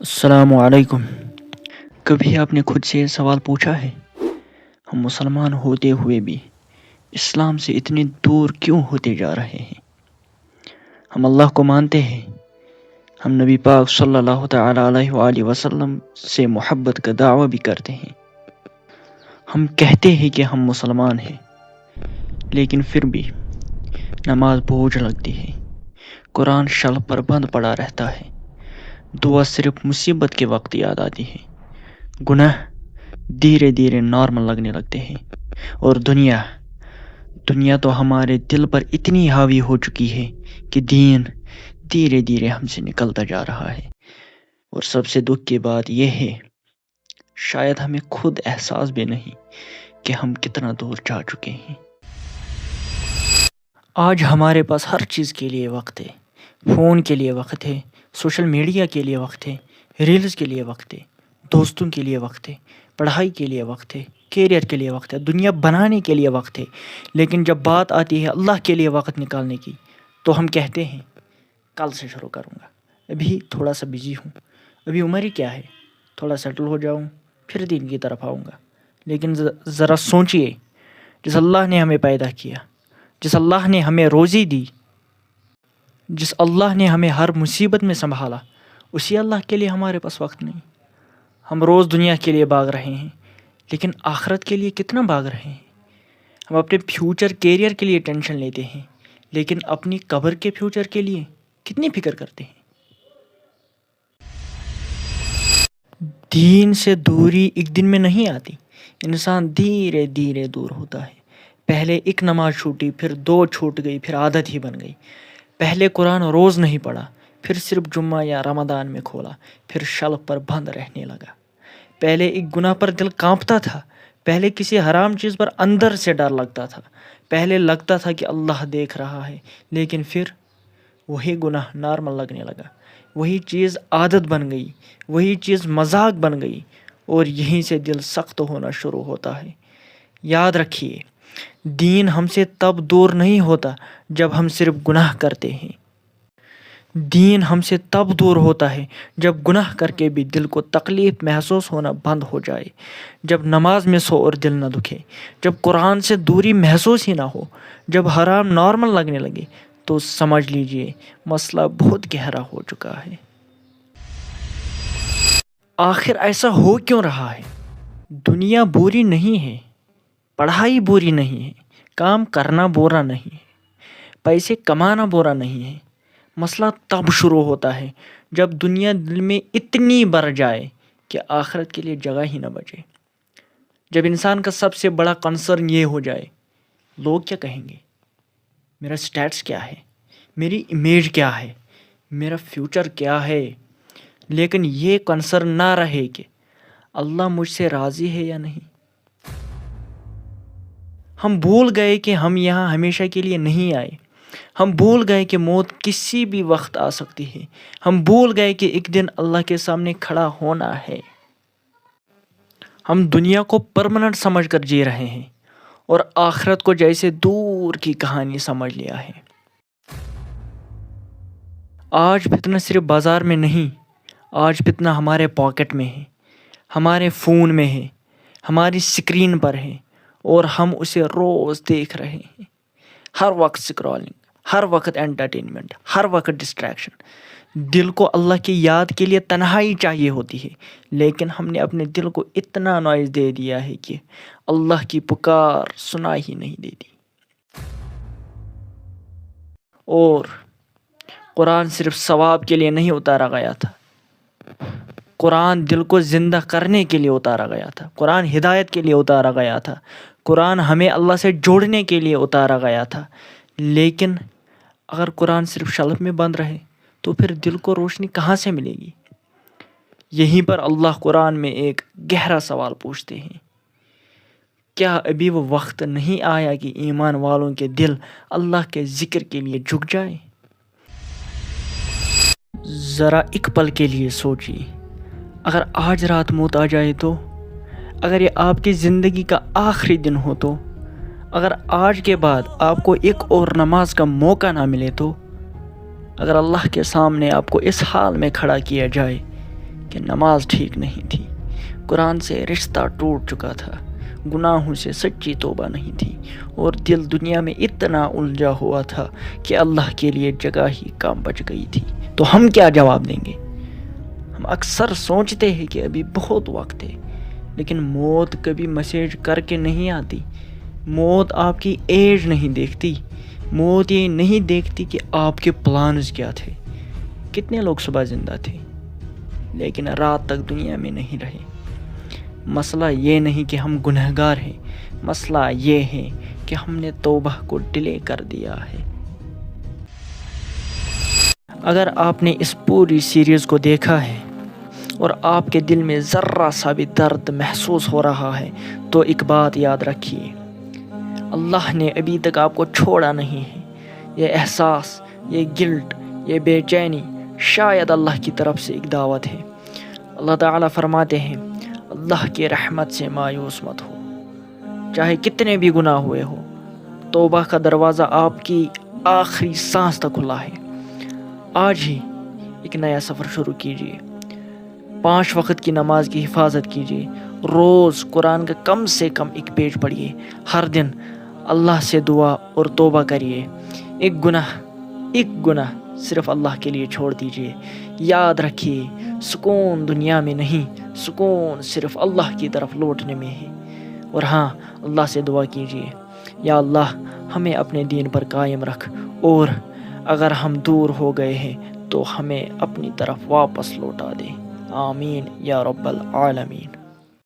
السلام علیکم۔ کبھی آپ نے خود سے یہ سوال پوچھا ہے، ہم مسلمان ہوتے ہوئے بھی اسلام سے اتنے دور کیوں ہوتے جا رہے ہیں؟ ہم اللہ کو مانتے ہیں، ہم نبی پاک صلی اللہ تعالیٰ علیہ وآلہ وسلم سے محبت کا دعویٰ بھی کرتے ہیں، ہم کہتے ہیں کہ ہم مسلمان ہیں، لیکن پھر بھی نماز بوجھ لگتی ہے، قرآن شلف پر بند پڑا رہتا ہے، دعا صرف مصیبت کے وقت یاد آتی ہے، گناہ دھیرے دھیرے نارمل لگنے لگتے ہیں، اور دنیا تو ہمارے دل پر اتنی حاوی ہو چکی ہے کہ دین دھیرے دھیرے ہم سے نکلتا جا رہا ہے۔ اور سب سے دکھ کی بات یہ ہے، شاید ہمیں خود احساس بھی نہیں کہ ہم کتنا دور جا چکے ہیں۔ آج ہمارے پاس ہر چیز کے لیے وقت ہے، فون کے لیے وقت ہے، سوشل میڈیا کے لیے وقت ہے، ریلز کے لیے وقت ہے، دوستوں کے لیے وقت ہے، پڑھائی کے لیے وقت ہے، کیریئر کے لیے وقت ہے، دنیا بنانے کے لیے وقت ہے، لیکن جب بات آتی ہے اللہ کے لیے وقت نکالنے کی تو ہم کہتے ہیں کل سے شروع کروں گا، ابھی تھوڑا سا بزی ہوں، ابھی عمر ہی کیا ہے، تھوڑا سیٹل ہو جاؤں پھر دین کی طرف آؤں گا۔ لیکن ذرا سوچئے، جس اللہ نے ہمیں پیدا کیا، جس اللہ نے ہمیں روزی دی، جس اللہ نے ہمیں ہر مصیبت میں سنبھالا، اسی اللہ کے لیے ہمارے پاس وقت نہیں۔ ہم روز دنیا کے لیے بھاگ رہے ہیں، لیکن آخرت کے لیے کتنا بھاگ رہے ہیں؟ ہم اپنے فیوچر کیریئر کے لیے ٹینشن لیتے ہیں، لیکن اپنی قبر کے فیوچر کے لیے کتنی فکر کرتے ہیں؟ دین سے دوری ایک دن میں نہیں آتی، انسان دھیرے دھیرے دور ہوتا ہے۔ پہلے ایک نماز چھوٹی، پھر دو چھوٹ گئی، پھر عادت ہی بن گئی۔ پہلے قرآن روز نہیں پڑھا، پھر صرف جمعہ یا رمضان میں کھولا، پھر شلف پر بند رہنے لگا۔ پہلے ایک گناہ پر دل کانپتا تھا، پہلے کسی حرام چیز پر اندر سے ڈر لگتا تھا، پہلے لگتا تھا کہ اللہ دیکھ رہا ہے، لیکن پھر وہی گناہ نارمل لگنے لگا، وہی چیز عادت بن گئی، وہی چیز مذاق بن گئی، اور یہیں سے دل سخت ہونا شروع ہوتا ہے۔ یاد رکھیے، دین ہم سے تب دور نہیں ہوتا جب ہم صرف گناہ کرتے ہیں، دین ہم سے تب دور ہوتا ہے جب گناہ کر کے بھی دل کو تکلیف محسوس ہونا بند ہو جائے، جب نماز میں سو اور دل نہ دکھے، جب قرآن سے دوری محسوس ہی نہ ہو، جب حرام نارمل لگنے لگے، تو سمجھ لیجئے مسئلہ بہت گہرا ہو چکا ہے۔ آخر ایسا ہو کیوں رہا ہے؟ دنیا بری نہیں ہے، پڑھائی بری نہیں ہے، کام کرنا برا نہیں ہے، پیسے کمانا برا نہیں ہے۔ مسئلہ تب شروع ہوتا ہے جب دنیا دل میں اتنی بڑھ جائے کہ آخرت کے لیے جگہ ہی نہ بچے۔ جب انسان کا سب سے بڑا کنسرن یہ ہو جائے، لوگ کیا کہیں گے، میرا سٹیٹس کیا ہے، میری امیج کیا ہے، میرا فیوچر کیا ہے، لیکن یہ کنسرن نہ رہے کہ اللہ مجھ سے راضی ہے یا نہیں۔ ہم بھول گئے کہ ہم یہاں ہمیشہ کے لیے نہیں آئے، ہم بھول گئے کہ موت کسی بھی وقت آ سکتی ہے، ہم بھول گئے کہ ایک دن اللہ کے سامنے کھڑا ہونا ہے۔ ہم دنیا کو پرماننٹ سمجھ کر جی رہے ہیں، اور آخرت کو جیسے دور کی کہانی سمجھ لیا ہے۔ آج فتنہ صرف بازار میں نہیں، آج فتنہ ہمارے پاکٹ میں ہے، ہمارے فون میں ہے، ہماری سکرین پر ہے، اور ہم اسے روز دیکھ رہے ہیں۔ ہر وقت سکرولنگ، ہر وقت انٹرٹینمنٹ، ہر وقت ڈسٹریکشن۔ دل کو اللہ کی یاد کے لیے تنہائی چاہیے ہوتی ہے، لیکن ہم نے اپنے دل کو اتنا نوائز دے دیا ہے کہ اللہ کی پکار سنائی ہی نہیں دیتی۔ اور قرآن صرف ثواب کے لیے نہیں اتارا گیا تھا، قرآن دل کو زندہ کرنے کے لیے اتارا گیا تھا، قرآن ہدایت کے لیے اتارا گیا تھا، قرآن ہمیں اللہ سے جوڑنے کے لیے اتارا گیا تھا۔ لیکن اگر قرآن صرف شلف میں بند رہے تو پھر دل کو روشنی کہاں سے ملے گی؟ یہیں پر اللہ قرآن میں ایک گہرا سوال پوچھتے ہیں، کیا ابھی وہ وقت نہیں آیا کہ ایمان والوں کے دل اللہ کے ذکر کے لیے جھک جائے؟ ذرا ایک پل کے لیے سوچیے، اگر آج رات موت آ جائے تو، اگر یہ آپ کی زندگی کا آخری دن ہو تو، اگر آج کے بعد آپ کو ایک اور نماز کا موقع نہ ملے تو، اگر اللہ کے سامنے آپ کو اس حال میں کھڑا کیا جائے کہ نماز ٹھیک نہیں تھی، قرآن سے رشتہ ٹوٹ چکا تھا، گناہوں سے سچی توبہ نہیں تھی، اور دل دنیا میں اتنا الجھا ہوا تھا کہ اللہ کے لیے جگہ ہی کم بچ گئی تھی۔ تو ہم کیا جواب دیں گے؟ ہم اکثر سوچتے ہیں کہ ابھی بہت وقت ہے، لیکن موت کبھی میسیج کر کے نہیں آتی۔ موت آپ کی ایج نہیں دیکھتی، موت یہ نہیں دیکھتی کہ آپ کے پلانز کیا تھے۔ کتنے لوگ صبح زندہ تھے لیکن رات تک دنیا میں نہیں رہے۔ مسئلہ یہ نہیں کہ ہم گنہگار ہیں، مسئلہ یہ ہے کہ ہم نے توبہ کو ڈیلے کر دیا ہے۔ اگر آپ نے اس پوری سیریز کو دیکھا ہے اور آپ کے دل میں ذرہ سا بھی درد محسوس ہو رہا ہے تو ایک بات یاد رکھیے، اللہ نے ابھی تک آپ کو چھوڑا نہیں ہے۔ یہ احساس، یہ گلٹ، یہ بے چینی شاید اللہ کی طرف سے ایک دعوت ہے۔ اللہ تعالیٰ فرماتے ہیں، اللہ کی رحمت سے مایوس مت ہو، چاہے کتنے بھی گناہ ہوئے ہو، توبہ کا دروازہ آپ کی آخری سانس تک کھلا ہے۔ آج ہی ایک نیا سفر شروع کیجیے، 5 وقت کی نماز کی حفاظت کیجیے، روز قرآن کا کم سے کم ایک پیج پڑھیے، ہر دن اللہ سے دعا اور توبہ کریے، ایک گناہ صرف اللہ کے لیے چھوڑ دیجیے۔ یاد رکھیے، سکون دنیا میں نہیں، سکون صرف اللہ کی طرف لوٹنے میں ہے۔ اور ہاں، اللہ سے دعا کیجیے، یا اللہ ہمیں اپنے دین پر قائم رکھ، اور اگر ہم دور ہو گئے ہیں تو ہمیں اپنی طرف واپس لوٹا دے۔ آمین یا رب العالمین۔